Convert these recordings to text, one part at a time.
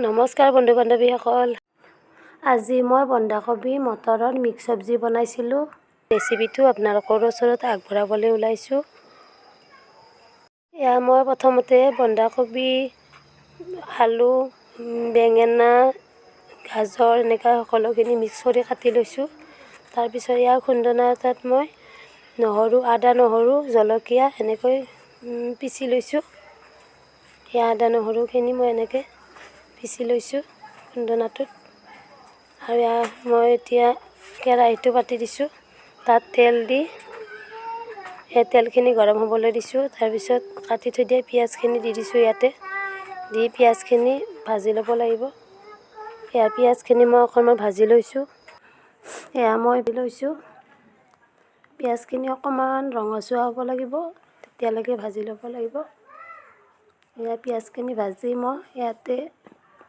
নমস্কাৰ বন্ধু বান্ধৱীসকল। আজি মই বন্ধাকবি মটৰৰ মিক্স চব্জি বনাইছিলোঁ। ৰেচিপিটো আপোনালোকৰ ওচৰত আগবঢ়াবলৈ ওলাইছোঁ। এয়া মই প্ৰথমতে বন্ধাকবি, আলু, বেঙেনা, গাজৰ এনেকৈ সকলোখিনি মিক্স কৰি কাটি লৈছোঁ। তাৰপিছত ইয়াৰ খুন্দনা এটাত মই আদা নহৰু জলকীয়া এনেকৈ পিচি লৈছোঁ। এয়া আদা নহৰুখিনি মই এনেকৈ পিচি লৈছোঁ খুন্দনাটোত। আৰু মই এতিয়া কেৰাহীটো পাতি দিছোঁ। তাত তেল দি এই তেলখিনি গৰম হ'বলৈ দিছোঁ। তাৰপিছত কাটি থৈ দিয়া পিঁয়াজখিনি দি দিছোঁ ইয়াতে। দি পিঁয়াজখিনি ভাজি ল'ব লাগিব। এয়া পিঁয়াজখিনি মই অকণমান ভাজি লৈছোঁ। এয়া মই লৈছোঁ। পিঁয়াজখিনি অকণমান ৰঙচুৱা হ'ব লাগিব, তেতিয়ালৈকে ভাজি ল'ব লাগিব। এয়া পিঁয়াজখিনি ভাজি মই ইয়াতে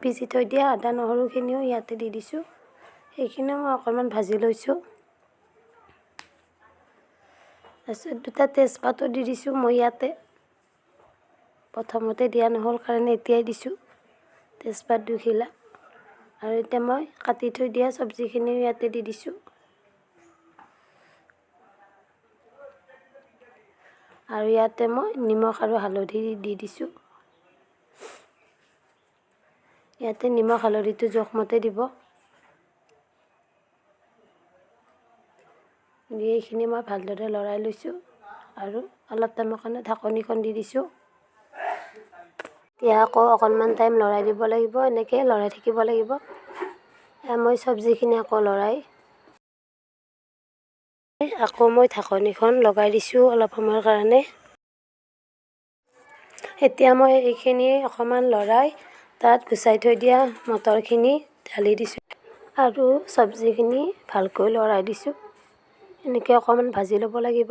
পিচি থৈ দিয়া আদা নহৰুখিনিও ইয়াতে দি দিছোঁ। সেইখিনিও মই অকণমান ভাজি লৈছোঁ। তাৰপিছত দুটা তেজপাতো দি দিছোঁ মই ইয়াতে। প্ৰথমতে দিয়া নহ'ল কাৰণে এতিয়াই দিছোঁ তেজপাত দুখিলা। আৰু এতিয়া মই কাটি থৈ দিয়া চব্জিখিনিও ইয়াতে দি দিছোঁ। আৰু ইয়াতে মই নিমখ আৰু হালধি দি দিছোঁ। ইয়াতে নিমখ হালধিটো জোখমতে দিব। দি এইখিনি মই ভালদৰে লৰাই লৈছোঁ আৰু অলপ টাইমৰ কাৰণে ঢাকনিখন দি দিছোঁ। এতিয়া আকৌ অকণমান টাইম লৰাই দিব লাগিব, এনেকৈ লৰাই থাকিব লাগিব। মই চব্জিখিনি আকৌ লৰাই আকৌ মই ঢাকনিখন লগাই দিছোঁ অলপ সময়ৰ কাৰণে। এতিয়া মই এইখিনি অকণমান লৰাই তাত গুচাই থৈ দিয়া মটৰখিনি ঢালি দিছোঁ আৰু চব্জিখিনি ভালকৈ লৰাই দিছোঁ। এনেকৈ অকণমান ভাজি ল'ব লাগিব।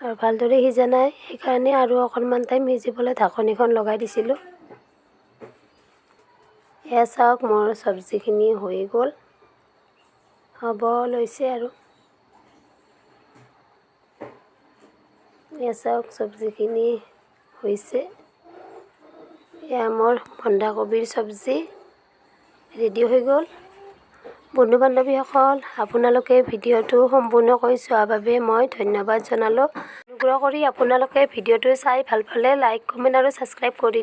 আৰু ভালদৰে সিজা নাই, সেইকাৰণে আৰু অকণমান টাইম সিজিবলৈ ঢাকনিখন লগাই দিছিলোঁ। এয়া চাওক মোৰ চব্জিখিনি হৈ গ'ল, হ'ব লৈছে আৰু। এয়া চাওক চব্জিখিনি হৈছে। এয়া মোৰ বন্ধাকবিৰ চব্জি ৰেডি হৈ গ'ল। বন্ধু বান্ধৱীসকল, আপোনালোকে ভিডিঅ'টো সম্পূৰ্ণকৈ চোৱাৰ বাবে মই ধন্যবাদ জনালোঁ। অনুগ্ৰহ কৰি আপোনালোকে ভিডিঅ'টো চাই ভাল পালে লাইক, কমেণ্ট আৰু ছাবস্ক্ৰাইব কৰি